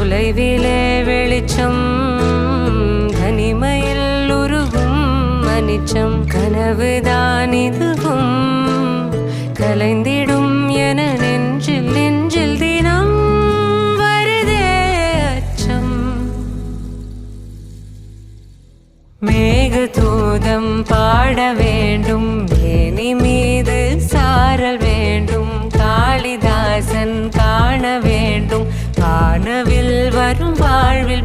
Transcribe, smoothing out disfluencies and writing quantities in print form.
தொலைவிலே வெளிச்சம் தனிமையில் உருகும் அனிச்சம் கனவுதான் இதுவும் கலைந்திடும் என நெஞ்சில் நெஞ்சில் தினம் வருதே அச்சம். மேகதூதம் பாட வேண்டும் மேனி மீது சாரல் வேண்டும் காளிதாசன் காண வேண்டும் வானவில் வரும் வாழ்வில்